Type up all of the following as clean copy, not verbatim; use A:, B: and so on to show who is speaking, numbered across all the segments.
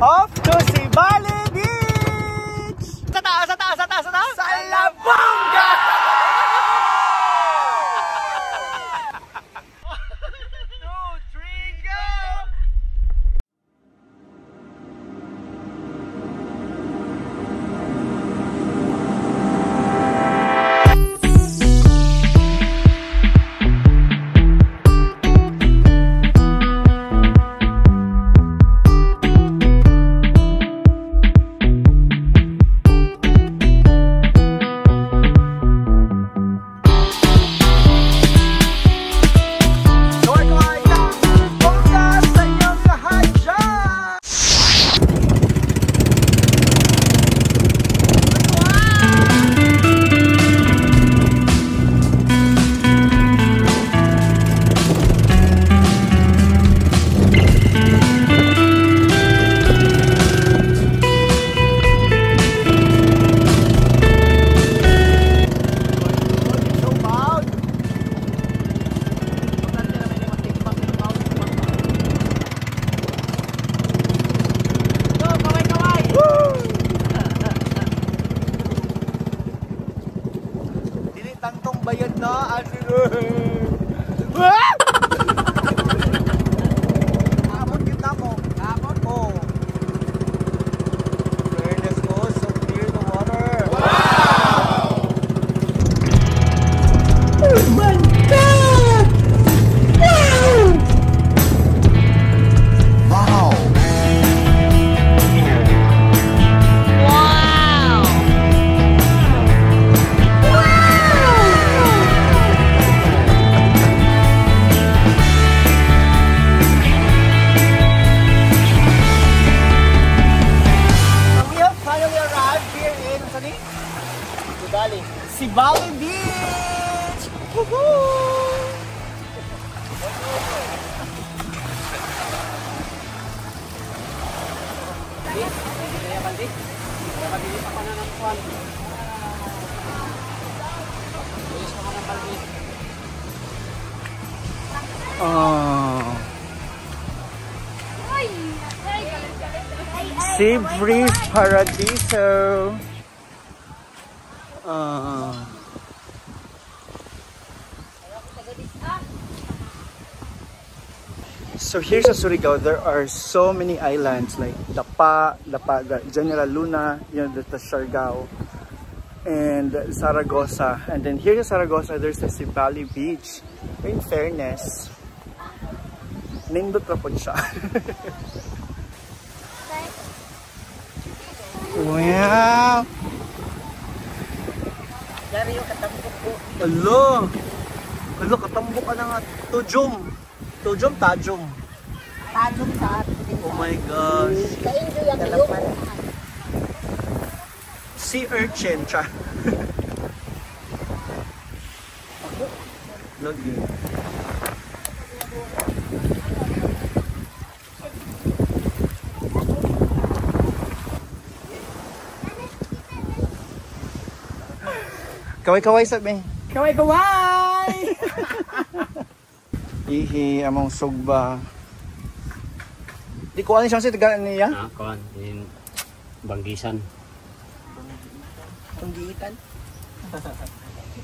A: Off to Sibali Beach! Sa taas, sa taas, sa taas, sa taas! Sa Labongga! Tangtong bayad na as Abot kita mo. Abot ko. Fairness ko, so clear the water. Wow! Oh my God! Wow! Sibali Beach! Woohoo! Sea Breeze Paradiso. So here sa Surigao, there are so many islands like Dapa, General Luna, you know, the Siargao, and Zaragoza. And then here in Zaragoza, there's the Sibali Beach. In fairness, nindot na po siya. Wow!
B: Dari yung katambok po.
A: Alo! Alo, katambok ka na nga. Tujum! Tujum, tajum.
B: Tajum sa atin.
A: Oh my gosh.
B: Ka-enjoy ang iyo.
A: Sea urchin, cha. Lagi. Kaway-kaway sabi.
B: Kaway-kaway!
A: Ihi, among sugba. Di ko ano siya taga niya?
C: Ah, kuan, in Banggisan.
B: Panggitan.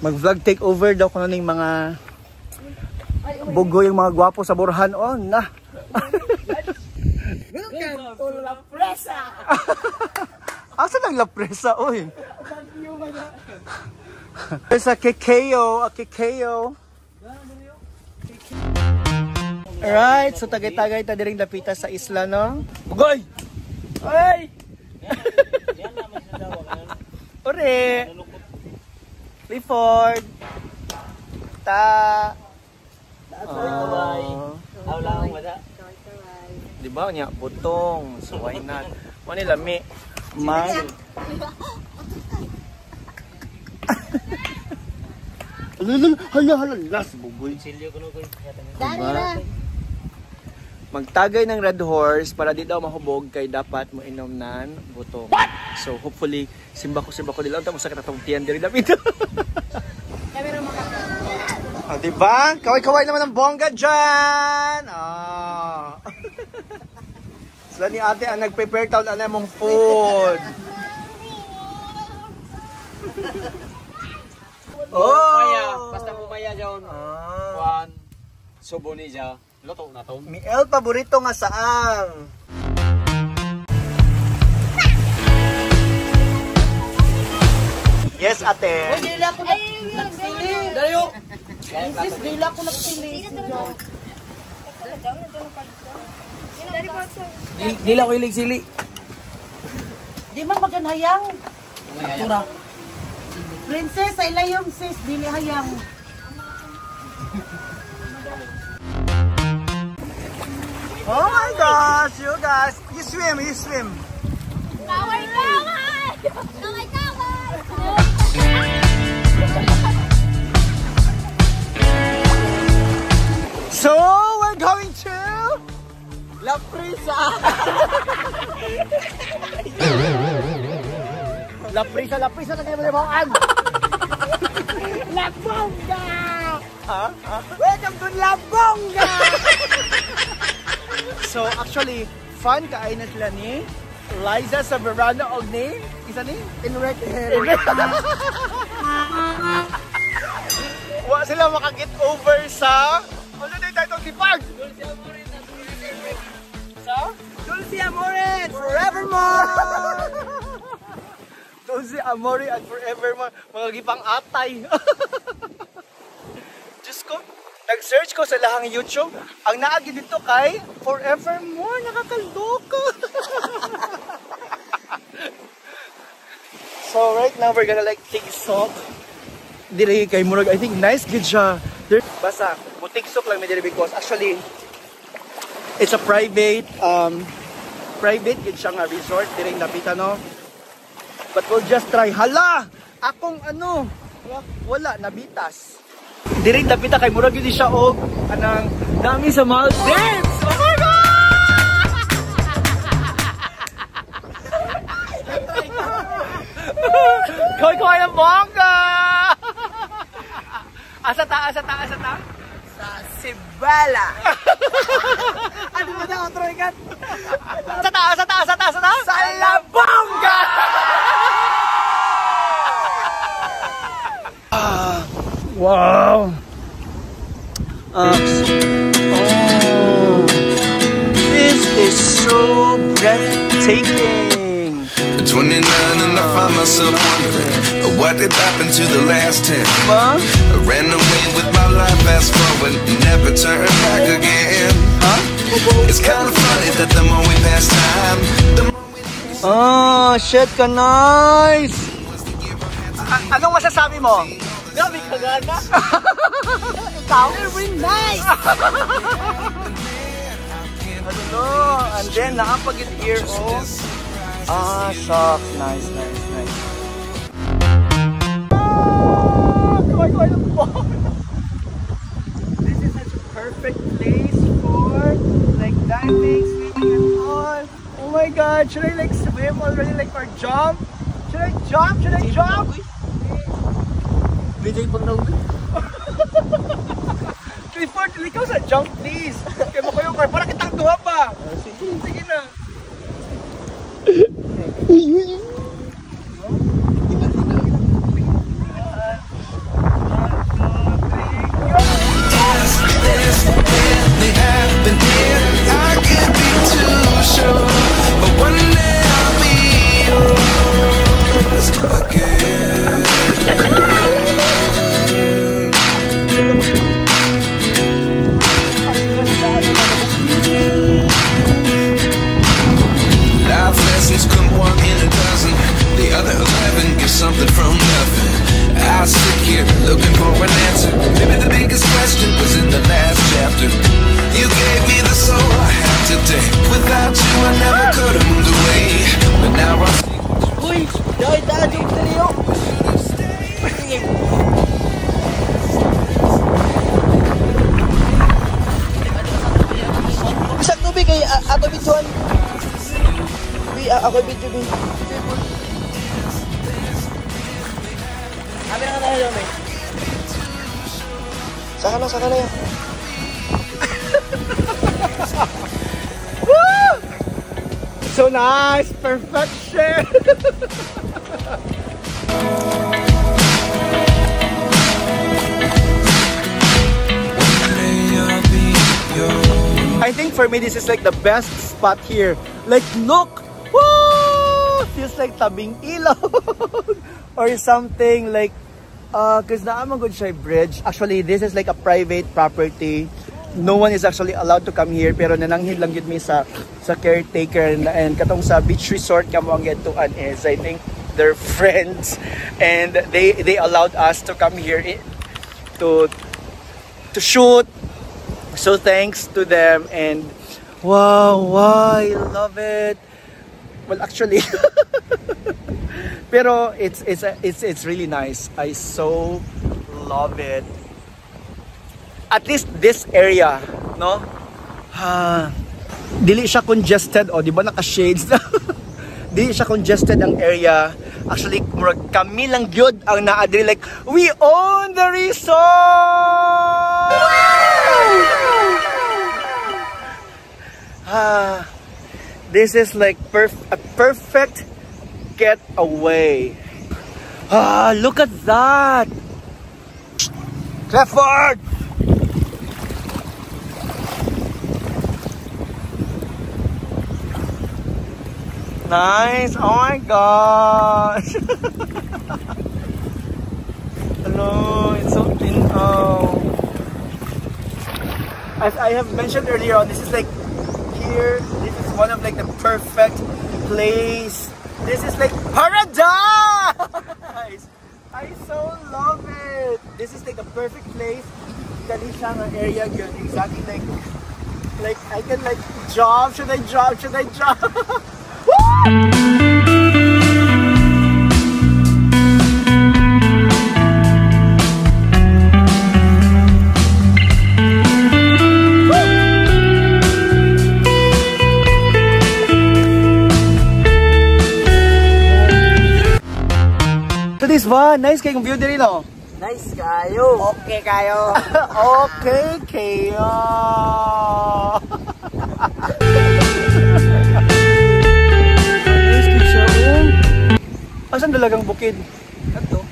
A: Mag-vlog takeover daw ko na ng mga bugo yung mga gwapo sa Borhan on na.
B: Welcome to La Presa!
A: Asa lang La Presa, oy? There's a Kikeo, Alright, so tagay-tagay ta diring dapita sa isla, no? Bugoy! Oy! Ore! Clifford! Ta! Diba niya, butong. So why not? Manila, mi. Man. Hala, last bugoy. Diba? Magtagay ng Red Horse para di daw mahubog kay dapat mo inom nan butong. So hopefully simba ko nila unta mo sakit atong tiyan diri dapit. Ah, diba? Kaway-kaway naman ang bongga dyan! Oh. Sila ni ate ang nag-prepare taon na mong food.
C: Oh! Basta pumaya dyan. Juan, subo ni dyan. Luto na to.
A: Miel, paborito nga saang. Yes, ate.
B: Uy, dila ko nagsili. Dayo. Sis, dila ko nagsili.
D: Dila ko ilig sili.
B: Di man maganhayang. Tura. Princess, ay layong sis, dili hayang.
A: Oh my gosh, you guys. You swim, you swim.
E: Kaway! Kaway!
A: So, we're going to La Prisa. La Prisa na kayo malibangan.
B: La Bonga!
A: Ha? Welcome to La Bonga! So, actually, fun kaay na sila ni Liza sa veranda og ni isa ni Enrique. Wa sila maka-get over sa ano na yung title si Pag? Dulce Amore Forevermore! Dulce Amore and Forevermore, mga gipang atay. Diyos ko, nag-search ko sa lahang YouTube, ang naagi dito kay Forevermore, nakakaloko. So right now we're gonna like take salt. Dili kay murag, I think nice good siya. Basta, butik-sok lang may dili because actually it's a private good siya nga resort diri napitan no. But we'll just try. Hala! Akong ano, wala nabitas. Diri napita kay murag yun siya og anang dami sa Maldives. Oh my God! Koy ang bongga! Asa ta?
B: Sa Sibala.
A: Ano ba na outro ikat? Asa ta? Sa La Bonga! Wow! This is so breathtaking.
F: 29 and I find myself wondering what did happen to the last 10.
A: Huh?
F: I ran away with my life, fast forward, never turn back again.
A: Huh?
F: It's kind of funny that the more we pass time, the more we need
A: Oh, shit ka, nice! Anong masasabi mo?
B: Grabe ka gana.
A: Ikaw?
B: Very nice.
A: Ano no? And then, nakapag-it here, oh. Ah, shucks. Nice. This is such a perfect place for like diving, swimming and all. Oh my God, should I like swim already like or jump? Should I jump?
D: Video pang nauli.
A: Before, ikaw sa jump please. Kaya mo kayo, para kitang duha pa. Sige na.
F: They happen here. I can't be too sure, but one day I'll be yours again. Life lessons come one in a dozen. The other 11 get something from nothing. I sit here looking for an answer. Maybe the biggest question was in the last chapter. You gave me the soul I have today. Without you I never could have moved away. But now I see.
B: Uy, dahil yung trio.
D: Bisag tubig kay ato bidyon. Ako video din.
B: Kami na tayo doon eh.
D: Saka na yan.
A: Woo! So nice! Perfection! I think for me this is like the best spot here. Like look! Woo! Feels like tabing ilog or something like cause naamagod siya bridge. Actually this is like a private property. No one is actually allowed to come here pero nananghid lang yun mi sa caretaker and katong sa beach resort kamo ang getuan is I think they're friends and they allowed us to come here to shoot. So thanks to them and wow, I love it. Well actually pero it's really nice. I so love it. At least this area, no? Dili siya congested o di ba naka-shades na? Dili siya congested ang area. Actually, kami lang gyud ang naadri like we own the resort. This is like a perfect getaway. Look at that. Clifford. Nice! Oh my gosh! Hello, it's so thin. Oh. As I have mentioned earlier on, this is like here. This is one of like the perfect place. This is like paradise! I so love it. This is like a perfect place. Dali siya nga area yun. Exactly like I can like jump. Should I jump? Should I jump? So this one, nice kayong view din no?
D: Nice kayo.
B: Okay kayo.
A: Okay kayo. Asan dalagang bukid? Ato.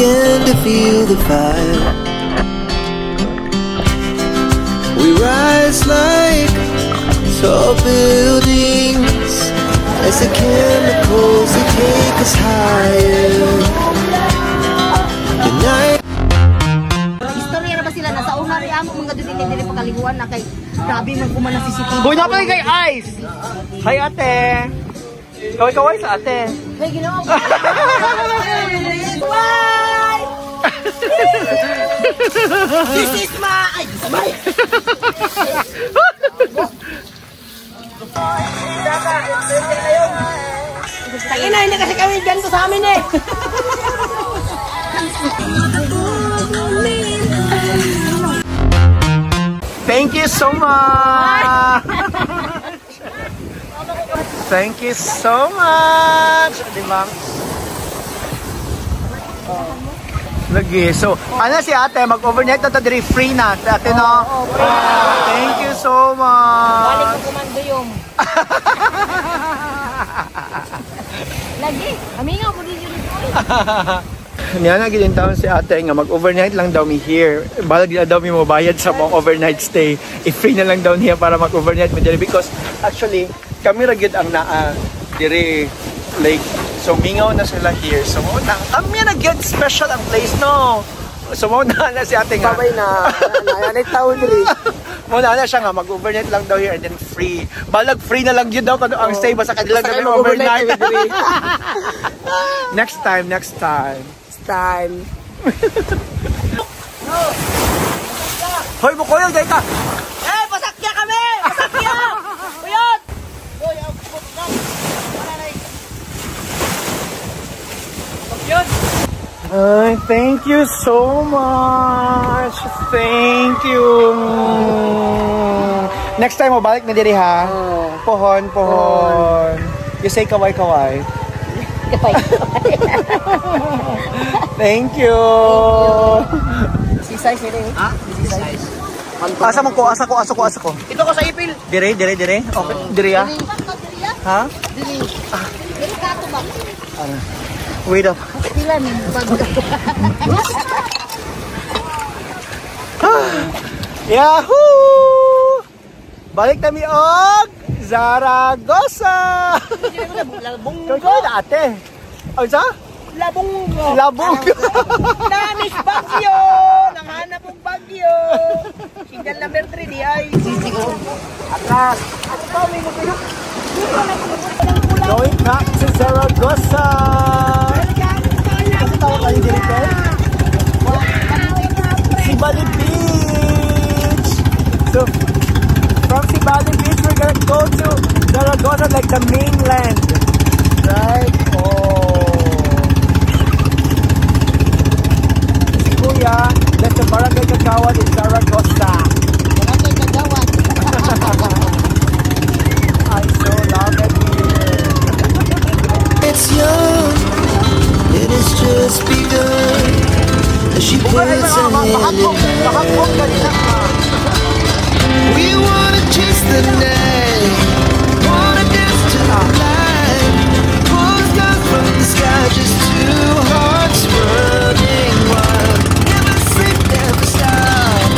G: begin to feel the fire. We rise like tall buildings as the chemicals they take us higher. The night.
B: Istorya na ba sila? Nasa una rin amo mga dito hindi pagkaliguan na kay grabe man kumana si CCTV.
A: Buhay na pala kay Ice! Hi ate! Kaway-kaway sa ate.
B: Hey, ginawa ko. This is my... Ay, sabay! Tangina, hindi kasi kami ganito sa amin eh.
A: Thank you so much! Thank you so much! Diba? Lagi. So, ano si ate? Mag-overnight na ito diri free na. Si ate, no? Thank you so much!
B: Balik ko kumando yung. Lagi. Amingaw ko din yun.
A: Niya na gilintawan si ate nga mag-overnight lang daw mi here. Balag na daw mi mabayad sa mga overnight stay. I-free na lang daw niya para mag-overnight mo diri because actually kami ra gyud ang naa diri like so mingaw na sila here. So mo na kami na gyud special ang place no. So mo na si ate nga.
D: Babay na nanay taon diri.
A: Mo na siya nga mag-overnight lang daw here and then free. Balag free na lang gyud daw kung ang stay basta kanila kami overnight. Next time. Hoy, bukoy, dahil ka!
B: Eh, pasakya kami! Pasakya! Uyot!
A: Ay, thank you so much! Thank you! Next time, mabalik na diri ha? Pohon. You say kaway-kaway. Thank you.
B: Si size nila eh. Ha? Si size.
A: Asa ko.
B: Ito ko sa ipil.
A: Dire. Okay, dire ya. Ha?
B: Dili. Dili ka to ba?
A: Wait up.
B: Pila ni bag.
A: Yahoo! Balik kami og Zaragoza. Kau na ate. Ano sa?
B: Labong. Namis bagyo! Nanghanap ng bagyo! Single number 3 di ay.
A: Atras. Going back to Zaragoza. Ano tawag kayo dito? Sibali Beach. So, from Sibali Beach, we're gonna go to Zaragoza, like the mainland. Right? Kuya, that's the Barangay Kagawad in Zaragoza.
B: Barangay Kagawad.
A: I so love it here.
G: It's young, it has just begun. As she puts her hand in mine. We wanna chase the night, wanna dance to the light. Postcards from the sky, just two hearts running wild. Never sleep, never stop.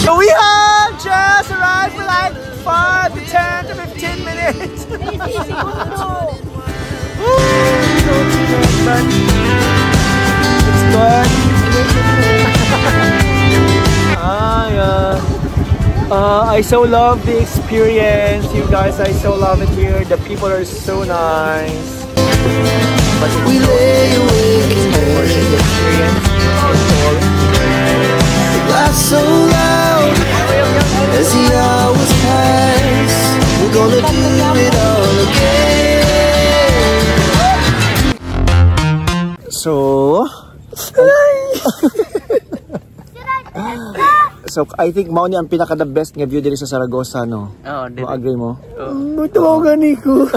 A: So we have just arrived for like 5 to 10 to 15 minutes. But it's good. I so love the experience, you guys. I so love it here. The people are so nice. But it's
G: We lay awake in bed,
A: the experience.
G: laugh so loud as the hours pass. We're gonna do it all again.
A: So I think mao ni ang pinaka the best nga view diri sa Zaragoza, no?
D: Oo,
A: Mo agree mo?
D: Ito gani ko.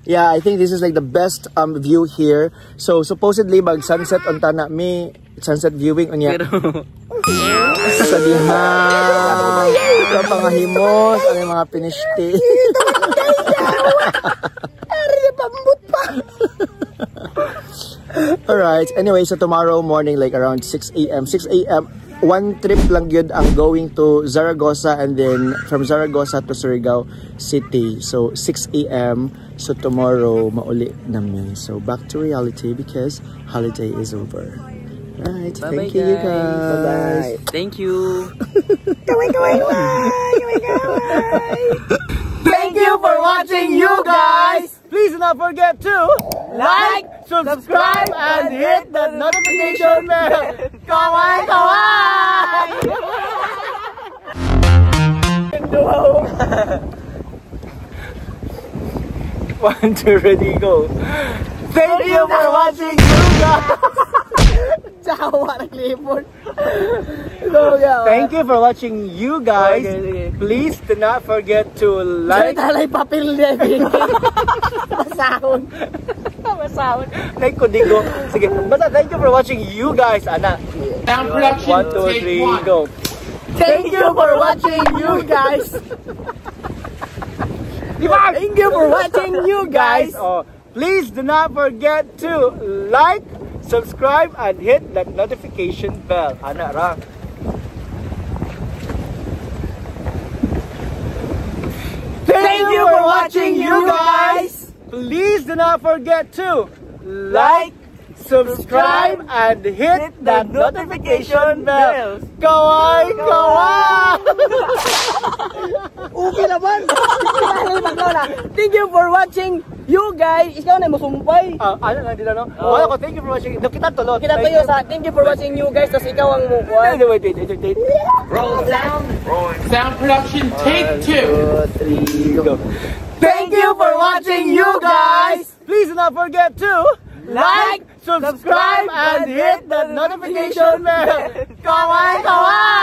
A: Yeah, I think this is like the best view here. So supposedly mag sunset on tana me sunset viewing unya. Sa diha. Sa pangahimos, ano yung mga pinishti.
B: Ari pambut pa.
A: Alright, anyway, so tomorrow morning, like around 6 a.m. One trip lang yun ang going to Zaragoza, and then from Zaragoza to Surigao City. So 6 a.m. So tomorrow mauli namin. So back to reality because holiday is over. Right, thank you guys.
C: Thank you.
A: Thank you for watching, you guys. Please do not forget to like, subscribe, and hit the notification bell. Kawaii, kawaii! One, two, ready, go. Thank you for watching, you guys. Thank you for watching, you guys. Please do not forget to like. Like ko digo. Sige, basta thank you for watching, you guys. Ana.
C: Sound production.
A: 1, 2, 3, go. Thank you for watching, you guys. Thank you for watching, you guys. Oh, please do not forget to like, subscribe, and hit that notification bell. Ana ra. Thank you for watching, you guys. Please do not forget to like, subscribe, and hit that notification bell. Kawaii, kawaii!
D: Okay naman. Thank you for watching, you guys. Ikaw na musumpay.
A: Ano lang dito, no? Wala ko, thank you for watching. Kita tulo.
D: Kita tayo sa thank you for watching, you guys. Tapos ikaw ang mukuha.
A: Wait.
C: Roll sound. Sound production. Take 2.
A: 2, 3, go. Thank you for watching, you guys. Please do not forget to like, subscribe, and hit the notification bell. Kawaii, kawaii!